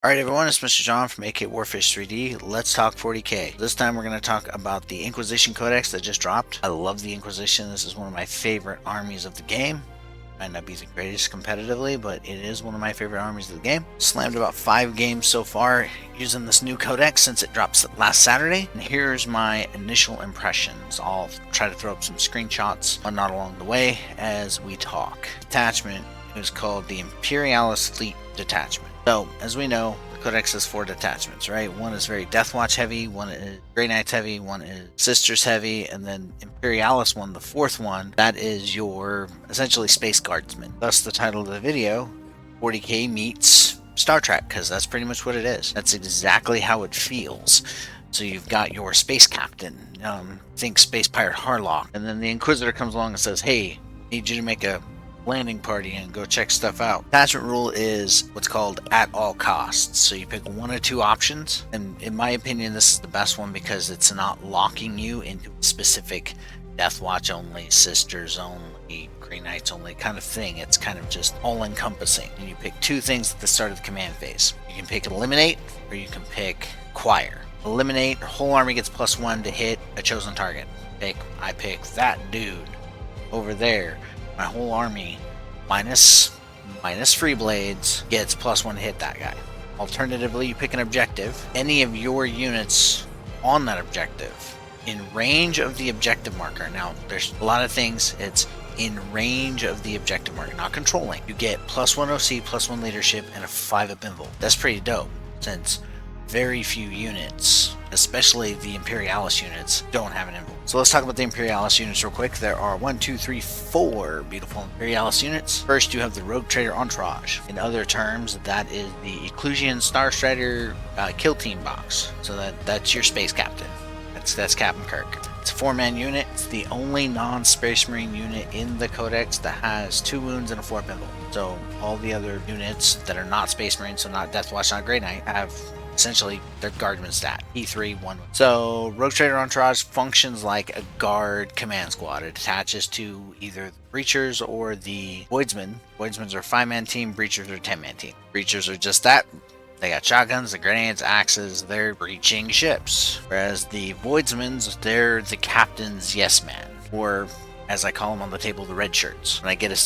Alright everyone, it's Mr. John from AK Warfish 3D. Let's talk 40k. This time we're going to talk about the Inquisition Codex that just dropped. I love the Inquisition. This is one of my favorite armies of the game. Might not be the greatest competitively, but it is one of my favorite armies of the game. Slammed about 5 games so far using this new codex since it drops last Saturday. And here's my initial impressions. I'll try to throw up some screenshots, but not along the way as we talk. Detachment is called the Imperialis Fleet Detachment. So, as we know, the Codex has 4 detachments, right? One is very Deathwatch heavy, one is Grey Knights heavy, one is Sisters heavy, and then Imperialis one, the 4th one, that is your, essentially, Space Guardsman. Thus the title of the video, 40k meets Star Trek, because that's pretty much what it is. That's exactly how it feels. So you've got your Space Captain, think Space Pirate Harlock, and then the Inquisitor comes along and says, hey, need you to make a landing party and go check stuff out. Attachment rule is what's called at all costs. So you pick one or 2 options, and in my opinion this is the best one because it's not locking you into a specific Deathwatch only, Sisters only, Grey Knights only kind of thing. It's kind of just all encompassing. And you pick 2 things at the start of the command phase. You can pick Eliminate or you can pick Acquire. Eliminate, your whole army gets +1 to hit a chosen target. I pick that dude over there. My whole army, minus free blades, gets +1 to hit that guy. Alternatively, you pick an objective. Any of your units on that objective, in range of the objective marker. Now, there's a lot of things. It's in range of the objective marker, not controlling. You get +1 OC, +1 leadership, and a 5 up invul. That's pretty dope, since very few units, especially the Imperialis units, don't have an invul. So let's talk about the Imperialis units real quick. There are 4 beautiful Imperialis units. First, you have the Rogue Trader Entourage. In other terms, that is the Ecclusian Star Strider kill team box. So that's your Space Captain. That's Captain Kirk. It's a 4-man unit. It's the only non-Space Marine unit in the Codex that has 2 wounds and a 4 invul. So all the other units that are not Space Marine, so not Deathwatch, not Grey Knight, have essentially their guardman stat, E3, 1. So Rogue Trader Entourage functions like a guard command squad. It attaches to either the Breachers or the Voidsmen. Voidsmen are a 5-man team, Breachers are a 10-man team. Breachers are just that. They got shotguns, the grenades, axes, they're breaching ships. Whereas the Voidsmen, they're the captain's yes man, or as I call them on the table, the red shirts. When I get a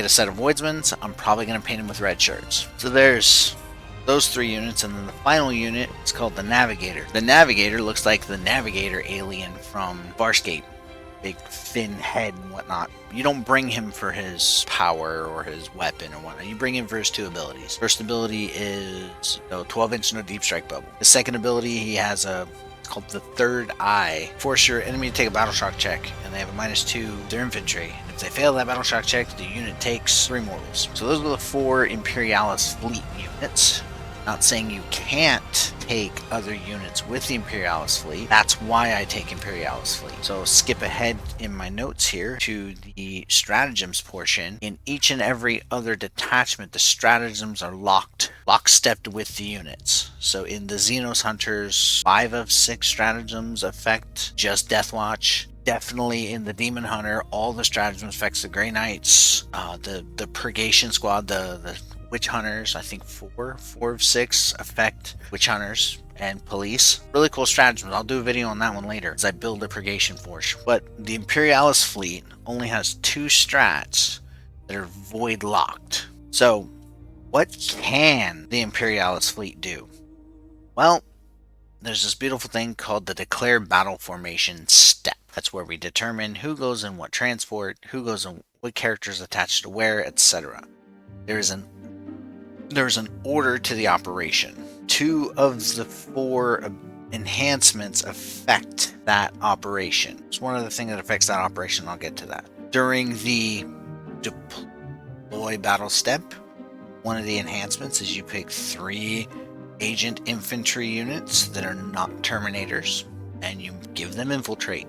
set of Voidsmen, I'm probably going to paint them with red shirts. So there's those 3 units, and then the final unit is called the Navigator. The Navigator looks like the Navigator alien from Farscape. Big thin head and whatnot. You don't bring him for his power or his weapon or whatnot. You bring him for his 2 abilities. First ability is 12-inch no deep strike bubble. The second ability, he has it's called the Third Eye. Force your enemy to take a battle shock check, and they have a -2 to their infantry. And if they fail that battle shock check, the unit takes 3 mortals. So those are the 4 Imperialis fleet units. Not saying you can't take other units with the Imperialis fleet. That's why I take Imperialis fleet. So skip ahead in my notes here to the stratagems portion. In each and every other detachment, the stratagems are lockstepped with the units. So in the Xenos Hunters, 5 of 6 stratagems affect just Deathwatch. Definitely in the Demon Hunter, all the stratagems affects the Grey Knights, the Purgation Squad, the Witch Hunters, I think 4 of 6 affect Witch Hunters and Police. Really cool stratagems. I'll do a video on that one later as I build a Purgation Force. But the Imperialis fleet only has 2 strats that are void locked. So what can the Imperialis fleet do? Well, there's this beautiful thing called the Declare Battle Formation step. That's where we determine who goes in what transport, who goes in what characters attached to where, etc. There's an order to the operation. 2 of the 4 enhancements affect that operation. It's one of the things that affects that operation. I'll get to that. During the deploy battle step, one of the enhancements is you pick 3 agent infantry units that are not Terminators, and you give them infiltrate.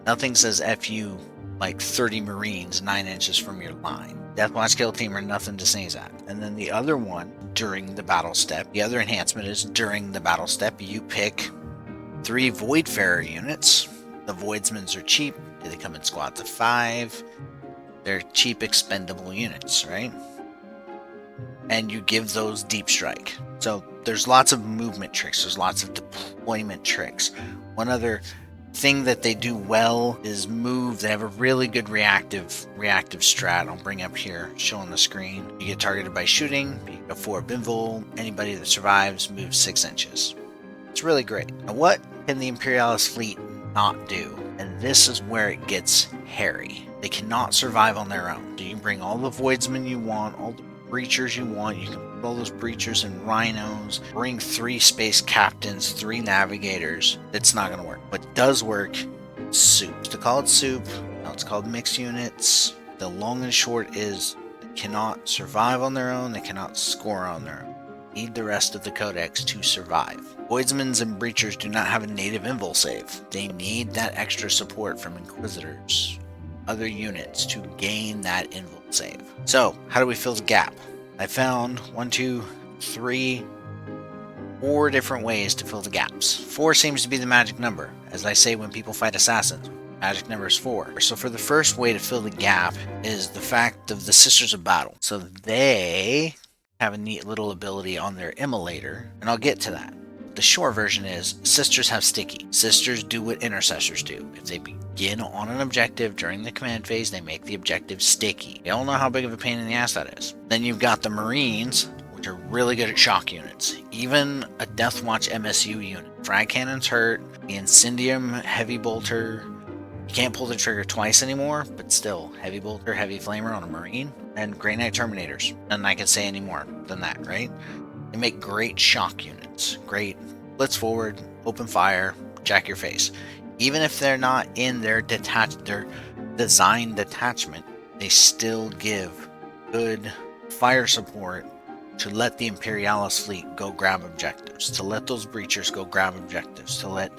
Nothing says F you like 30 Marines 9 inches from your line. Deathwatch kill team are nothing to sneeze at. And then the other one, during the battle step, the other enhancement is during the battle step, you pick 3 Voidfarer units. The Voidsmen are cheap. They come in squads of 5. They're cheap, expendable units, right? and you give those deep strike. So there's lots of movement tricks, there's lots of deployment tricks. One other thing that they do well is move. They have a really good reactive strat. I'll bring up here, show on the screen. You get targeted by shooting, you go 4 Binvol, anybody that survives moves 6 inches. It's really great. Now what can the Imperialis fleet not do? And this is where it gets hairy. They cannot survive on their own. So you can bring all the Voidsmen you want, all the breachers you want. You can put all those breachers and rhinos, bring 3 space captains, 3 navigators. It's not going to work. What does work is soup. To call it soup, now it's called mixed units. The long and short is they cannot survive on their own. They cannot score on their own. Need the rest of the codex to survive. Voidsmans and breachers do not have a native invul save. They need that extra support from inquisitors, other units, to gain that invul save. So how do we fill the gap? I found 4 different ways to fill the gaps. 4 seems to be the magic number. As I say when people fight assassins, magic number is 4. So for the first way to fill the gap is the fact of the Sisters of Battle. So they have a neat little ability on their immolator, and I'll get to that. The short version is Sisters have sticky. Sisters do what intercessors do. If they begin on an objective during the command phase, they make the objective sticky. You all know how big of a pain in the ass that is. Then you've got the Marines, which are really good at shock units. Even a Deathwatch MSU unit. Frag cannons hurt. The Incendium heavy bolter. You can't pull the trigger twice anymore, but still, heavy bolter, heavy flamer on a Marine. And Grey Knight Terminators. Nothing I can say any more than that, right? They make great shock units. Great blitz forward, open fire, jack your face. Even if they're not in their design detachment, they still give good fire support to let the Imperialis fleet go grab objectives, to let those breachers go grab objectives, to let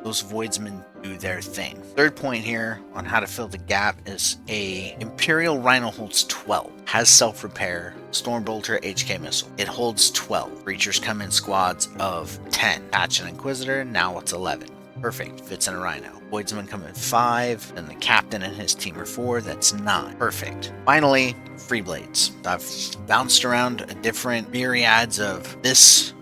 those Voidsmen do their thing. Third point here on how to fill the gap is a Imperial Rhino holds 12. Has self-repair, Stormbolter, HK missile. It holds 12. Breachers come in squads of 10. Patch an Inquisitor, now it's 11. Perfect, fits in a Rhino. Voidsmen come in 5, and the captain and his team are 4, that's 9. Perfect. Finally, free blades. I've bounced around different myriads of this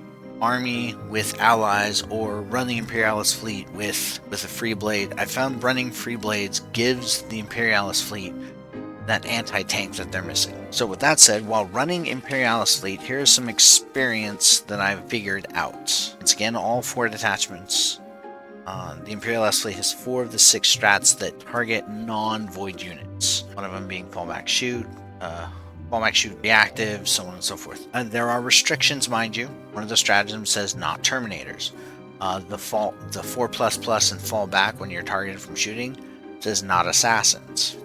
army with allies or run the Imperialis fleet with a free blade. I found running free blades gives the Imperialis fleet that anti-tank that they're missing. So with that said, while running Imperialis fleet, here's some experience that I've figured out. Once again, all 4 detachments. The Imperialis fleet has 4 of the 6 strats that target non-void units. One of them being fallback shoot, reactive, so on and so forth. There are restrictions, mind you. One of the stratagems says not Terminators. The 4++ and fallback when you're targeted from shooting says not Assassins.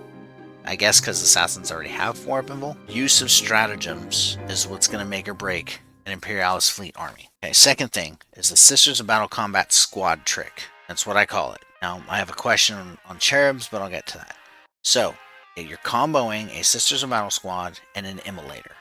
I guess because Assassins already have 4 up invul. Use of stratagems is what's going to make or break an Imperialis fleet army. Okay, second thing is the Sisters of Battle Combat Squad trick. That's what I call it. Now, I have a question on Cherubs, but I'll get to that. So, you're comboing a Sisters of Battle squad and an immolator.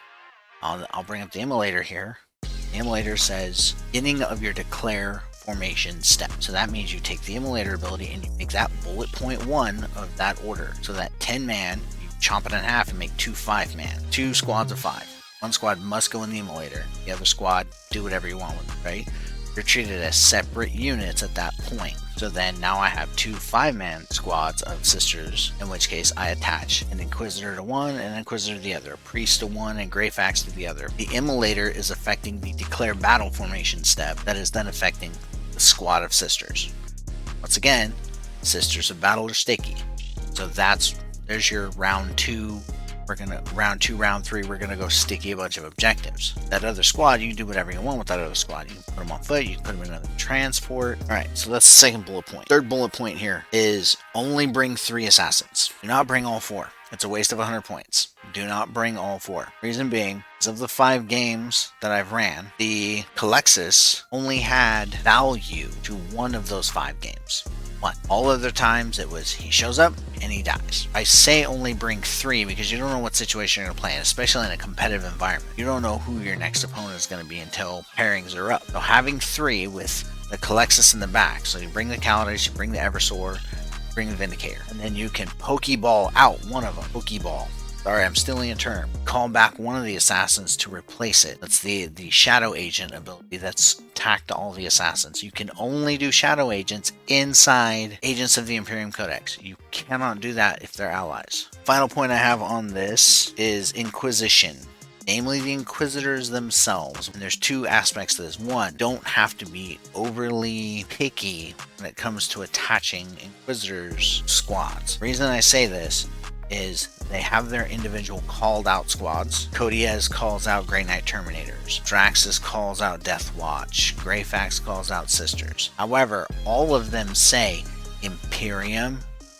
I'll bring up the immolator here. The immolator says, beginning of your declare formation step. So that means you take the immolator ability and you make that bullet point 1 of that order. So that 10 man, you chop it in half and make 2 5-man. 2 squads of 5. One squad must go in the immolator. The other squad, do whatever you want with it, right? You're treated as separate units at that point. So then now I have 2 5-man squads of Sisters, in which case I attach an Inquisitor to one and an Inquisitor to the other, a Priest to one and Greyfax to the other. The immolator is affecting the declare battle formation step that is then affecting the squad of Sisters. Once again, Sisters of Battle are sticky. So there's your round 2. Round 2, round 3, we're gonna go sticky a bunch of objectives. That other squad, you can do whatever you want with that other squad. You can put them on foot, you can put them in another transport. Alright, so that's the second bullet point. Third bullet point here is only bring 3 assassins. Do not bring all 4. It's a waste of 100 points. Do not bring all 4. Reason being, is of the 5 games that I've ran, the Calexis only had value to 1 of those 5 games. 1. All other times it was he shows up and he dies. I say only bring 3 because you don't know what situation you're going to play in, especially in a competitive environment. You don't know who your next opponent is going to be until pairings are up. So having 3 with the Calexis in the back, so you bring the Calidus, you bring the Eversor, bring the Vindicator, and then you can Pokeball out one of them. Pokeball. Sorry, I'm stealing a term. Call back one of the assassins to replace it. That's the shadow agent ability that's tacked to all the assassins. You can only do shadow agents inside Agents of the Imperium Codex. You cannot do that if they're allies. Final point I have on this is Inquisition. Namely the Inquisitors themselves. And there's two aspects to this. One, don't have to be overly picky when it comes to attaching Inquisitors squads. The reason I say this is they have their individual called out squads. Codiez calls out Grey Knight Terminators. Draxus calls out Death Watch. Greyfax calls out Sisters. However, all of them say Imperium,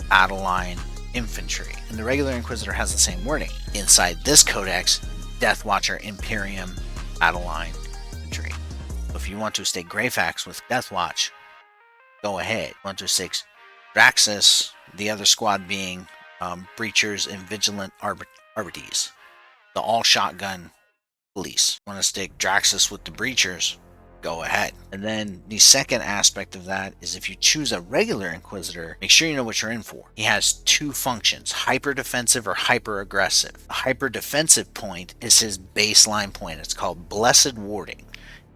Battle Line, Infantry. And the regular Inquisitor has the same wording. Inside this codex, Death Watcher, Imperium, Battle Line, Infantry. If you want to stay Greyfax with Death Watch, go ahead. 1 through 6. Draxus, the other squad being Breachers and Vigilant Arbites, the all shotgun police. Want to stick Draxus with the Breachers? Go ahead. And then the second aspect of that is if you choose a regular Inquisitor, make sure you know what you're in for. He has two functions, hyper defensive or hyper aggressive. The hyper defensive point is his baseline point. It's called Blessed Warding.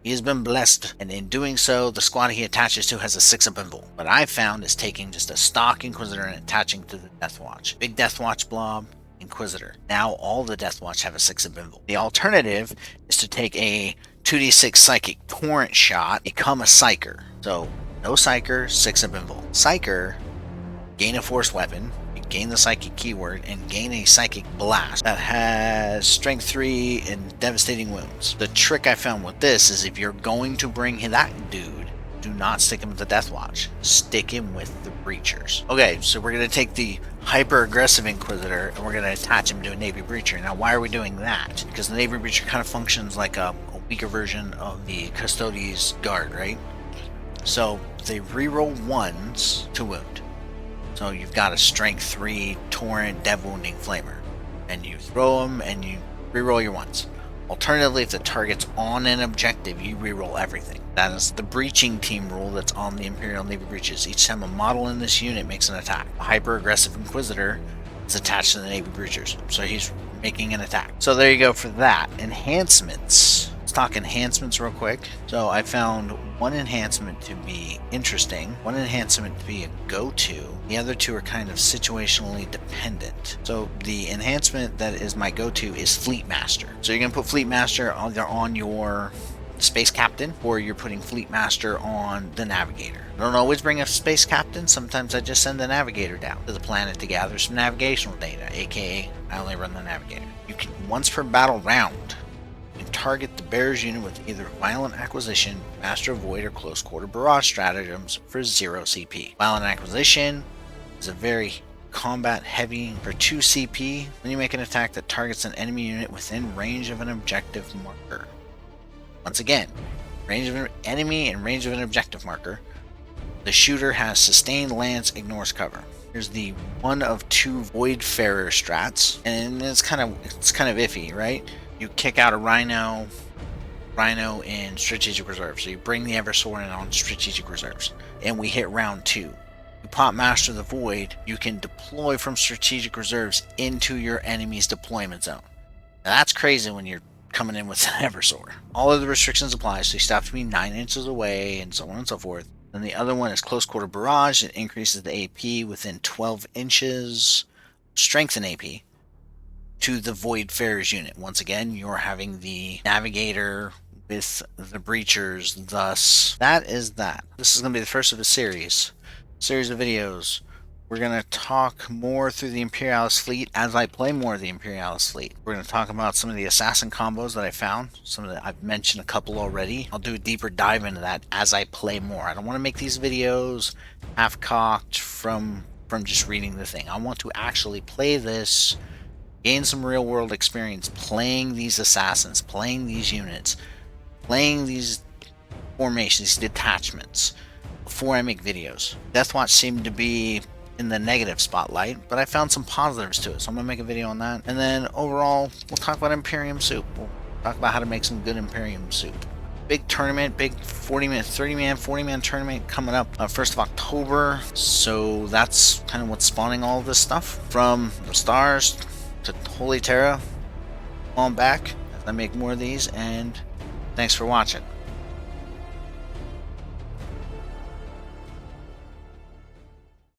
He has been blessed, and in doing so, the squad he attaches to has a 6 of Invul. What I found is taking just a stock Inquisitor and attaching to the Death Watch. Big Death Watch blob, Inquisitor. Now all the Death Watch have a 6 of Invul. The alternative is to take a 2d6 Psychic Torrent shot, become a Psyker. So, no Psyker, 6 of Invul. Psyker, gain a Force weapon, gain the Psychic keyword, and gain a Psychic Blast that has Strength 3 and Devastating Wounds. The trick I found with this is if you're going to bring that dude, do not stick him with the Death Watch. Stick him with the Breachers. Okay, so we're going to take the hyper-aggressive Inquisitor and we're going to attach him to a Navy Breacher. Now, why are we doing that? Because the Navy Breacher kind of functions like a weaker version of the Custodes Guard, right? So, they reroll 1s to wound. So you've got a Strength 3 Torrent Dev Wounding Flamer. And you throw them and you reroll your 1s. Alternatively, if the target's on an objective, you reroll everything. That is the breaching team rule that's on the Imperial Navy Breaches. Each time a model in this unit makes an attack, a hyper-aggressive Inquisitor is attached to the Navy Breachers. So he's making an attack. So there you go for that. Enhancements. Let's talk enhancements real quick. So I found one enhancement to be interesting, one enhancement to be a go-to. The other two are kind of situationally dependent. So the enhancement that is my go-to is Fleet Master. So you're going to put Fleet Master either on your Space Captain or you're putting Fleet Master on the Navigator. I don't always bring a Space Captain. Sometimes I just send the Navigator down to the planet to gather some navigational data, aka I only run the Navigator. You can, once per battle round, you can target the bearer's unit with either Violent Acquisition, Master of Void, or Close Quarter Barrage stratagems for 0 CP. Violent Acquisition is a very combat heavy for 2 CP when you make an attack that targets an enemy unit within range of an objective marker. Once again, range of an enemy and range of an objective marker. The shooter has Sustained Lance, ignores cover. Here's the 1 of 2 Voidfarer strats, and it's kind of iffy, right? You kick out a Rhino in Strategic Reserve, so you bring the Eversword in on Strategic Reserves, and we hit round 2. You pop Master of the Void, you can deploy from Strategic Reserves into your enemy's deployment zone. Now that's crazy when you're coming in with an Eversword. All of the restrictions apply, so you still have to be 9 inches away, and so on and so forth. Then the other one is Close Quarter Barrage. It increases the AP within 12 inches, strengthen AP, to the Voidfarer's unit. Once again, you're having the Navigator with the Breachers, thus that is that. This is going to be the first of a series of videos. We're going to talk more through the Imperialis fleet as I play more of the Imperialis fleet. We're going to talk about some of the assassin combos that I found. I've mentioned a couple already. I'll do a deeper dive into that as I play more. I don't want to make these videos half-cocked from just reading the thing. I want to actually play this, gain some real-world experience playing these assassins, playing these units, playing these formations, these detachments, before I make videos. Deathwatch seemed to be in the negative spotlight, but I found some positives to it, so I'm gonna make a video on that. And then overall, we'll talk about Imperium soup. We'll talk about how to make some good Imperium soup. Big tournament, big 40-man, 30-man, 40-man tournament coming up 1st of October. So that's kind of what's spawning all of this stuff. From the stars to Holy Terra. On back as I make more of these, and thanks for watching.